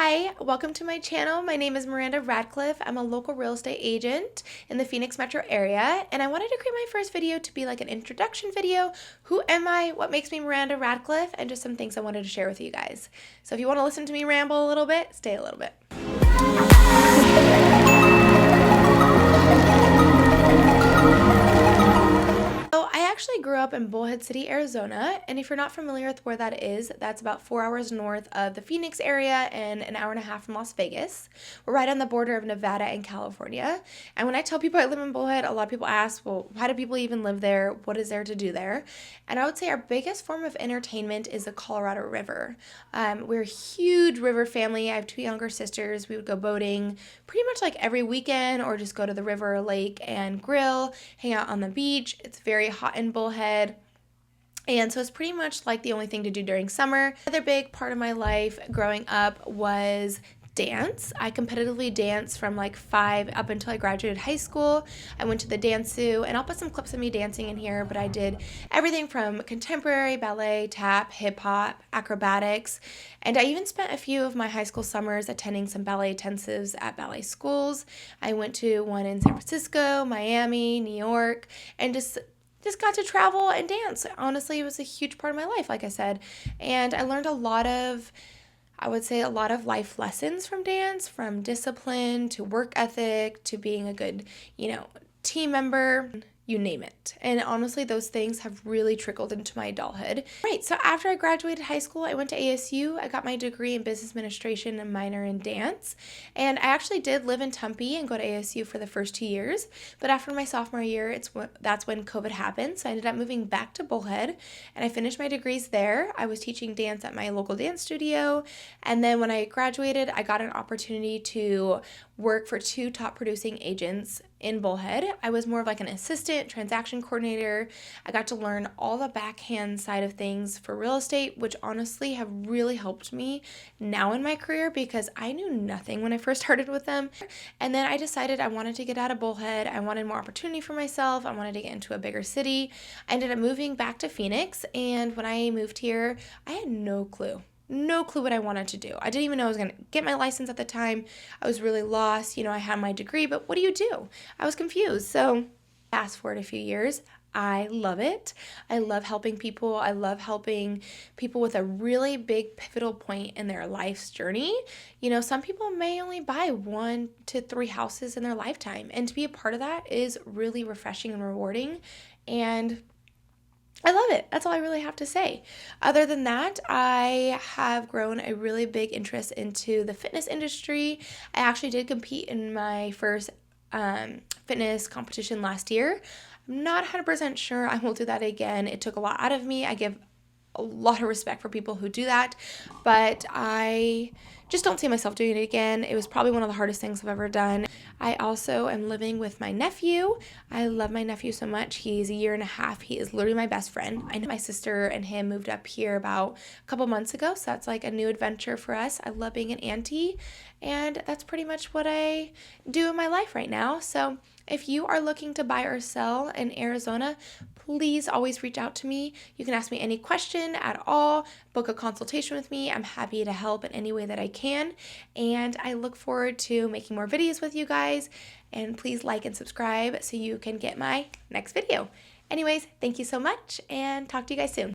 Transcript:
Hi, welcome to my channel. My name is Miranda Radcliff. I'm a local real estate agent in the Phoenix metro area, and I wanted to create my first video to be like an introduction video. Who am I? What makes me Miranda Radcliff? And just some things I wanted to share with you guys. So if you want to listen to me ramble a little bit, stay a little bit. I actually grew up in Bullhead City, Arizona, and if you're not familiar with where that is, that's about 4 hours north of the Phoenix area and an hour and a half from Las Vegas. We're right on the border of Nevada and California. And when I tell people I live in Bullhead, a lot of people ask, well, why do people even live there? What is there to do there? And I would say our biggest form of entertainment is the Colorado River. We're a huge river family. I have two younger sisters. We would go boating pretty much like every weekend or just go to the river or lake and grill, hang out on the beach. It's very hot in Bullhead. And so it's pretty much like the only thing to do during summer. Another big part of my life growing up was dance. I competitively danced from like 5 up until I graduated high school. I went to the dance zoo, and I'll put some clips of me dancing in here, but I did everything from contemporary, ballet, tap, hip hop, acrobatics, and I even spent a few of my high school summers attending some ballet intensives at ballet schools. I went to one in San Francisco, Miami, New York, and just got to travel and dance. Honestly, it was a huge part of my life, like I said. And I learned I would say a lot of life lessons from dance, from discipline to work ethic to being a good, team member. You name it. And honestly, those things have really trickled into my adulthood. Right, so after I graduated high school, I went to ASU. I got my degree in business administration and minor in dance. And I actually did live in Tempe and go to ASU for the first 2 years. But after my sophomore year, that's when COVID happened. So I ended up moving back to Bullhead, and I finished my degrees there. I was teaching dance at my local dance studio. And then when I graduated, I got an opportunity to work for 2 top producing agents in Bullhead. I was more of like an assistant, transaction coordinator. I got to learn all the backhand side of things for real estate, which honestly have really helped me now in my career because I knew nothing when I first started with them. And then I decided I wanted to get out of Bullhead. I wanted more opportunity for myself. I wanted to get into a bigger city. I ended up moving back to Phoenix, and when I moved here, I had no clue what I wanted to do. I didn't even know I was going to get my license at the time. I was really lost. I had my degree, but what do you do? I was confused. So fast forward a few years. I love it. I love helping people. I love helping people with a really big pivotal point in their life's journey. Some people may only buy 1 to 3 houses in their lifetime, and to be a part of that is really refreshing and rewarding. And I love it. That's all I really have to say. Other than that, I have grown a really big interest into the fitness industry. I actually did compete in my first fitness competition last year. I'm not 100% sure I will do that again. It took a lot out of me. I give a lot of respect for people who do that, but I just don't see myself doing it again. It was probably one of the hardest things I've ever done. I also am living with my nephew. I love my nephew so much. He's a year and a half. He is literally my best friend. I know my sister and him moved up here about a couple months ago, so that's like a new adventure for us. I love being an auntie, and that's pretty much what I do in my life right now. So if you are looking to buy or sell in Arizona, please always reach out to me. You can ask me any question at all, book a consultation with me. I'm happy to help in any way that I can, and I look forward to making more videos with you guys, and please like and subscribe so you can get my next video. Anyways, thank you so much, and talk to you guys soon.